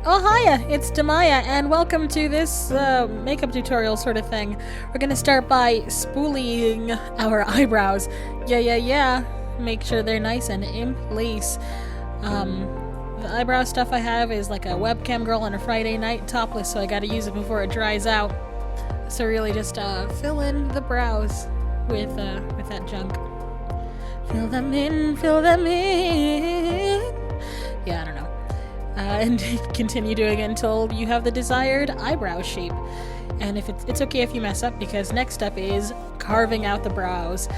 Oh hiya, it's Demaya, and welcome to this makeup tutorial sort of thing. We're gonna start by spooling our eyebrows. Yeah. Make sure they're nice and in place. The eyebrow stuff I have is like a webcam girl on a Friday night topless, so I gotta use it before it dries out. So really just fill in the brows with that junk. Fill them in. Yeah, I don't know. And continue doing it until you have the desired eyebrow shape. And if it's okay if you mess up, because next up is carving out the brows.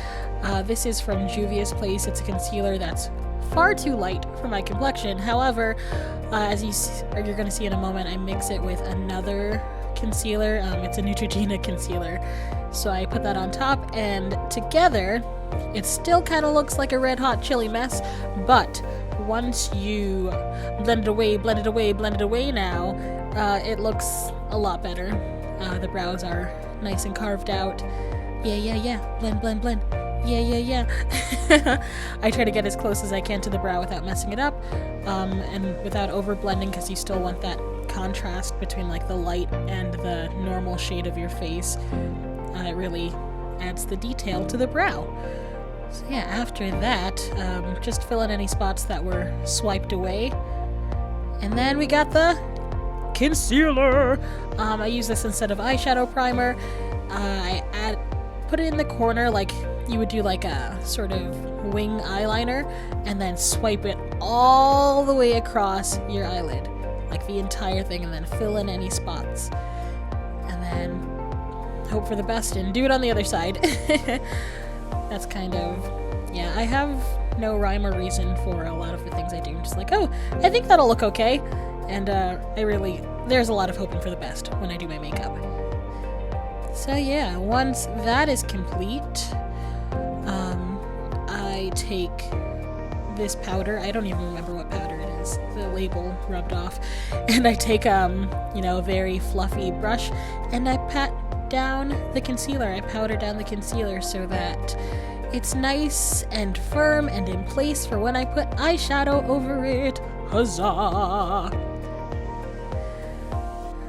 This is from Juvia's Place. It's a concealer that's far too light for my complexion. However, as you're going to see in a moment, I mix it with another concealer. It's a Neutrogena concealer. So I put that on top, and together it still kind of looks like a red hot chili mess, but once you blend it away now, it looks a lot better. The brows are nice and carved out. Yeah. Blend. Yeah. I try to get as close as I can to the brow without messing it up, and without over blending, because you still want that contrast between like the light and the normal shade of your face. It really adds the detail to the brow. So yeah, after that, just fill in any spots that were swiped away. And then we got the concealer. I use this instead of eyeshadow primer. I put it in the corner like you would do like a sort of wing eyeliner, and then swipe it all the way across your eyelid. Like the entire thing, and then fill in any spots. And then hope for the best and do it on the other side. That's kind of, yeah, I have no rhyme or reason for a lot of the things I do. I'm just like, oh, I think that'll look okay. And there's a lot of hoping for the best when I do my makeup. So yeah, once that is complete, I take this powder. I don't even remember what powder it is. The label rubbed off. And I take, a very fluffy brush, and I pat down the concealer. I powder down the concealer so that it's nice and firm and in place for when I put eyeshadow over it. Huzzah!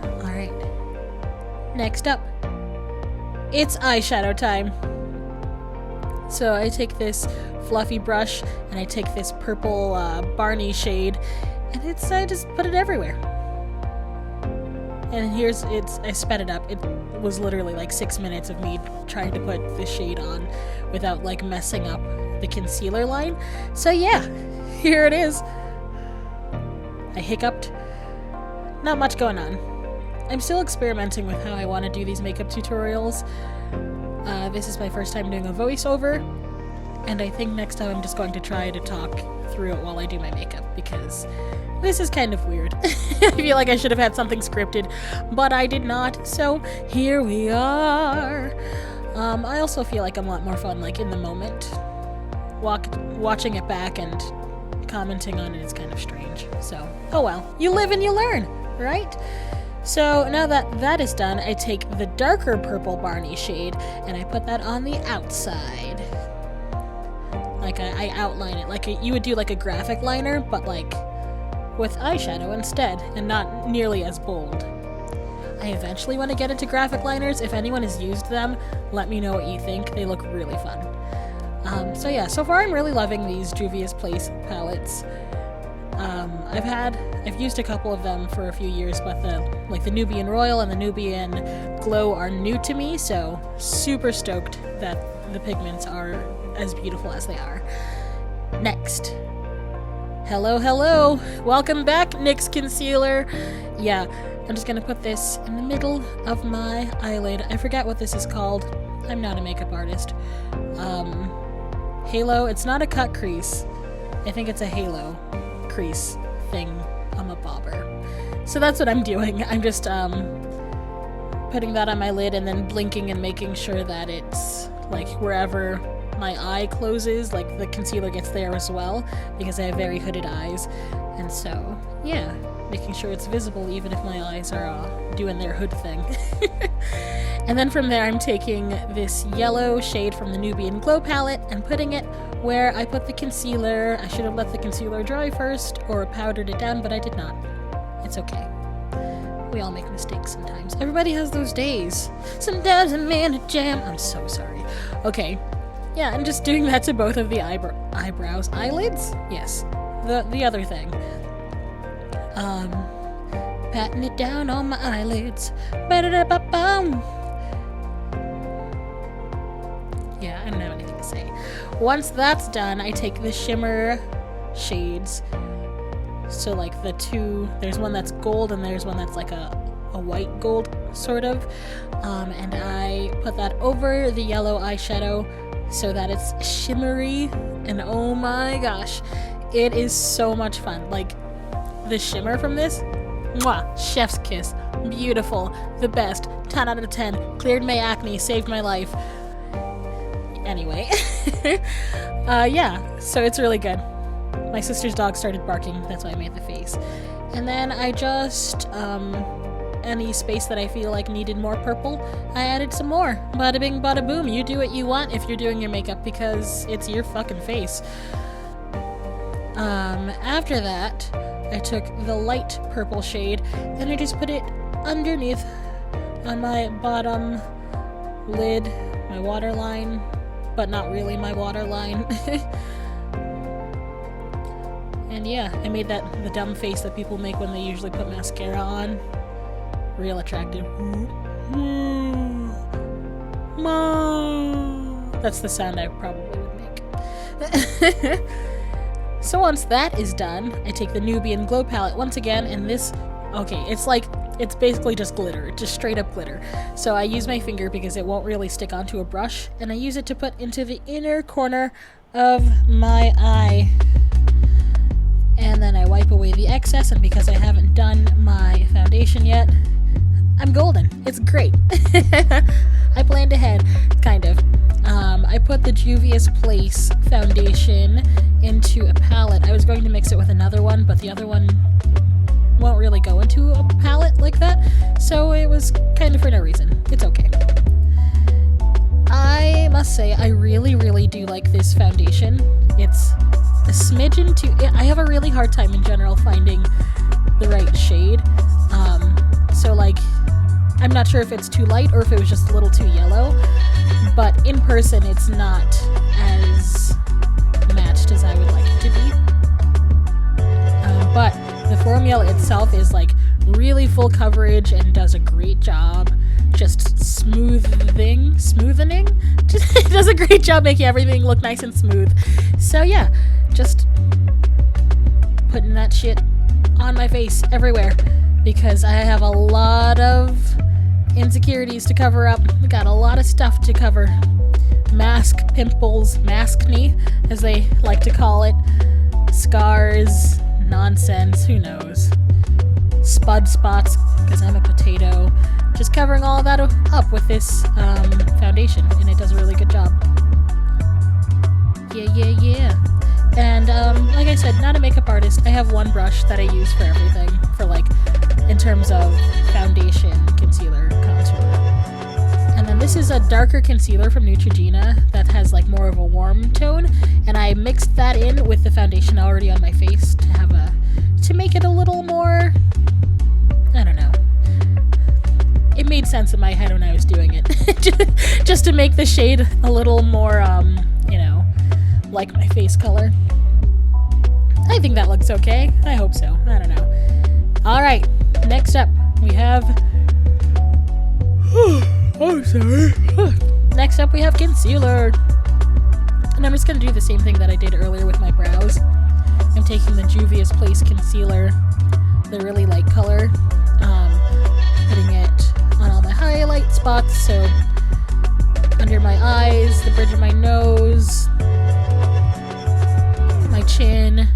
Alright. Next up, it's eyeshadow time. So I take this fluffy brush and I take this purple Barney shade, and I just put it everywhere. And I sped it up. It was literally like 6 minutes of me trying to put the shade on without like messing up the concealer line. So yeah, here it is. I hiccuped. Not much going on. I'm still experimenting with how I want to do these makeup tutorials. This is my first time doing a voiceover, and I think next time I'm just going to try to talk through it while I do my makeup, because this is kind of weird. I feel like I should have had something scripted, but I did not, so here we are. I also feel like I'm a lot more fun, like, in the moment. Watching it back and commenting on it is kind of strange, so, oh well. You live and you learn, right? So now that that is done, I take the darker purple Barney shade, and I put that on the outside. Like, I outline it, like you would do like a graphic liner, but like with eyeshadow instead, and not nearly as bold. I eventually want to get into graphic liners. If anyone has used them, let me know what you think. They look really fun. So yeah, so far I'm really loving these Juvia's Place palettes. I've used a couple of them for a few years, but the Nubian Royal and the Nubian Glow are new to me, so super stoked that the pigments are as beautiful as they are. Next. Hello. Welcome back, NYX Concealer. Yeah, I'm just gonna put this in the middle of my eyelid. I forget what this is called. I'm not a makeup artist. Halo. It's not a cut crease. I think it's a halo crease thing. I'm a bobber. So that's what I'm doing. I'm just putting that on my lid and then blinking and making sure that it's like wherever my eye closes, like the concealer gets there as well, because I have very hooded eyes. And so, yeah, making sure it's visible even if my eyes are doing their hood thing. And then from there I'm taking this yellow shade from the Nubian Glow palette and putting it where I put the concealer. I should have let the concealer dry first or powdered it down, but I did not. It's okay. We all make mistakes sometimes. Everybody has those days. Sometimes I'm in a jam. I'm so sorry. Okay. Yeah, I'm just doing that to both of the eyebrows. Eyelids? Yes. The other thing. Patting it down on my eyelids. Ba-da-da-ba-bum. Yeah, I don't have anything to say. Once that's done, I take the shimmer shades. So like the two, there's one that's gold and there's one that's like a white gold sort of. And I put that over the yellow eyeshadow so that it's shimmery. And oh my gosh, it is so much fun. Like the shimmer from this, mwah, chef's kiss, beautiful, the best, 10 out of 10, cleared my acne, saved my life. Anyway, yeah, so it's really good. My sister's dog started barking, that's why I made the face. And then I just, any space that I feel like needed more purple, I added some more. Bada bing, bada boom, you do what you want if you're doing your makeup because it's your fucking face. After that, I took the light purple shade and I just put it underneath on my bottom lid, my waterline, but not really my waterline. And yeah, I made that the dumb face that people make when they usually put mascara on. Real attractive. That's the sound I probably would make. So once that is done, I take the Nubian Glow palette once again, and this, okay, it's basically just glitter, just straight up glitter. So I use my finger because it won't really stick onto a brush, and I use it to put into the inner corner of my eye. And then I wipe away the excess, and because I haven't done my foundation yet, I'm golden. It's great. I planned ahead, kind of. I put the Juvia's Place foundation into a palette. I was going to mix it with another one, but the other one won't really go into a palette like that, so it was kind of for no reason. It's okay. I must say, I really, really do like this foundation. It's a smidgen I have a really hard time in general finding the right shade. So like, I'm not sure if it's too light or if it was just a little too yellow, but in person it's not as matched as I would like it to be. But the formula itself is like really full coverage and does a great job just smoothening. It does a great job making everything look nice and smooth. So yeah, just putting that shit on my face everywhere because I have a lot of insecurities to cover up. We got a lot of stuff to cover. Mask, pimples, maskne, as they like to call it. Scars, nonsense, who knows. Spud spots, because I'm a potato. Just covering all of that up with this foundation, and it does a really good job. Yeah. And like I said, not a makeup artist. I have one brush that I use for everything, for like, in terms of foundation, concealer, contour. And then this is a darker concealer from Neutrogena that has like more of a warm tone, and I mixed that in with the foundation already on my face to make it a little more, I don't know. It made sense in my head when I was doing it. Just to make the shade a little more, like my face color. I think that looks okay. I hope so. I don't know. Alright, next up we have... Oh, sorry. Next up we have concealer. And I'm just going to do the same thing that I did earlier with my brows. I'm taking the Juvia's Place concealer, the really light color, putting it on all my highlight spots, so under my eyes, the bridge of my nose, my chin,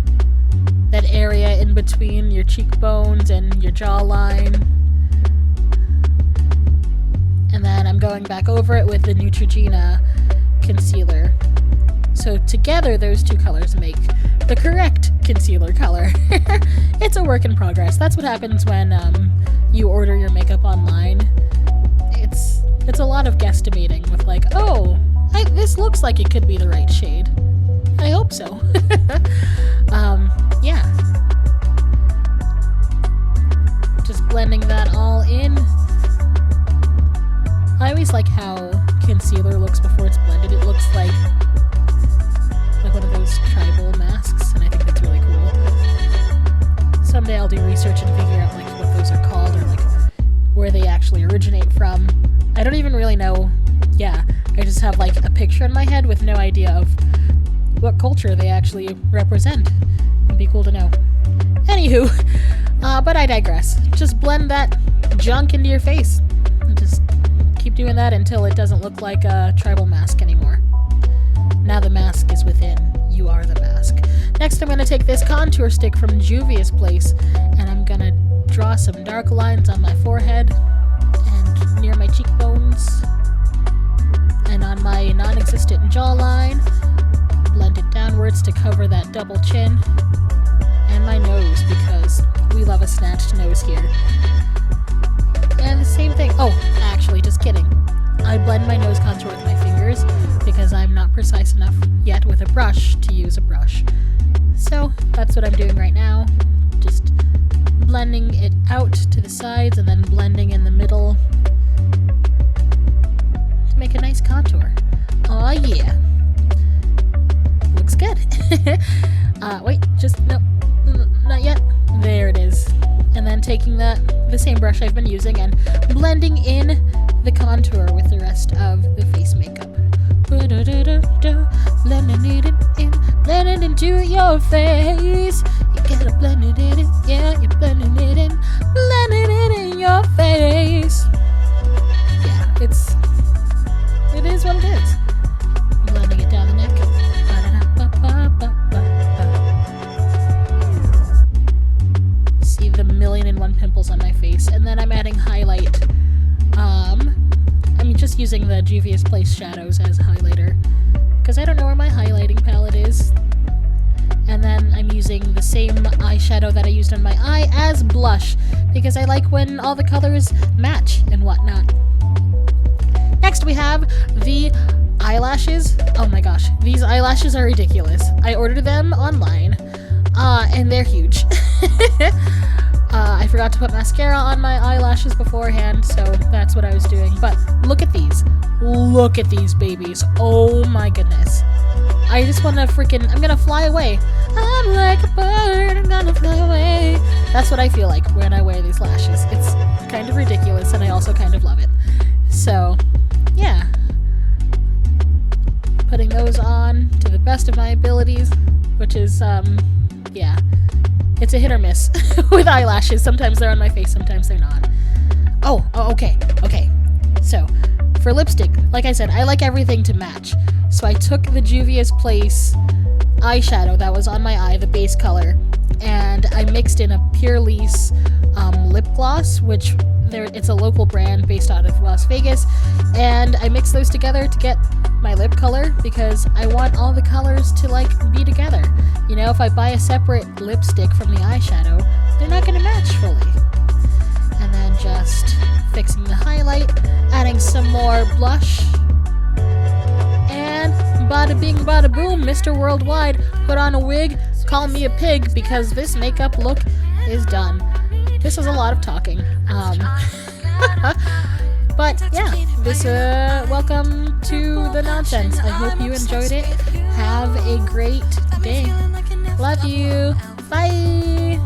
that area in between your cheekbones and your jawline. And then I'm going back over it with the Neutrogena concealer. So together those two colors make the correct concealer color. It's a work in progress. That's what happens when you order your makeup online. It's a lot of guesstimating with like, oh, this looks like it could be the right shade. I hope so. Yeah. blending that all in. I always like how concealer looks before it's blended. It looks like one of those tribal masks, and I think that's really cool. Someday I'll do research and figure out like what those are called, or like where they actually originate from. I don't even really know. Yeah, I just have like a picture in my head with no idea of what culture they actually represent. It'd be cool to know. Anywho, but I digress. Just blend that junk into your face. And just keep doing that until it doesn't look like a tribal mask anymore. Now the mask is within. You are the mask. Next, I'm going to take this contour stick from Juvia's place, and I'm going to draw some dark lines on my forehead and near my cheekbones and on my non-existent jawline. Blend it downwards to cover that double chin and my nose, because we love a snatched nose here. And the same thing. Oh, actually, just kidding. I blend my nose contour with my fingers because I'm not precise enough yet with a brush to use a brush. So that's what I'm doing right now. Just blending it out to the sides and then blending in the middle to make a nice contour. Aw, yeah. Looks good. Wait, just, no, not yet. There it is. And then taking the same brush I've been using and blending in the contour with the rest of the face makeup. Blending it in, blend it into your face. You gotta blend it in, yeah, you're blending it in, blending it in your face. Yeah, it is what it is. Blending it down the neck. See the 1,000,001 pimples on my face, and then I'm adding highlight. I'm just using the Juvia's Place shadows as highlighter because I don't know where my highlighting palette is. And then I'm using the same eyeshadow that I used on my eye as blush because I like when all the colors match and whatnot. Next we have the eyelashes. Oh my gosh, these eyelashes are ridiculous. I ordered them online, and they're huge. I forgot to put mascara on my eyelashes beforehand, so that's what I was doing. But look at these. Look at these babies. Oh my goodness. I just want to I'm gonna fly away. I'm like a bird, I'm gonna fly away. That's what I feel like when I wear these lashes. It's kind of ridiculous, and I also kind of love it. So, yeah. Putting those on to the best of my abilities, which is, yeah. It's a hit or miss with eyelashes. Sometimes they're on my face, sometimes they're not. Oh, okay. So, for lipstick, like I said, I like everything to match. So I took the Juvia's Place eyeshadow that was on my eye, the base color, and I mixed in a Pūr-lisse lip gloss, which it's a local brand based out of Las Vegas, and I mixed those together to get my lip color because I want all the colors to like be together. You know, if I buy a separate lipstick from the eyeshadow, they're not going to match fully. And then just fixing the highlight, adding some more blush, and bada bing bada boom, Mr. Worldwide, put on a wig, call me a pig, because this makeup look is done. This was a lot of talking. But yeah, welcome to the nonsense. I hope you enjoyed it. Have a great day. Love you. Bye.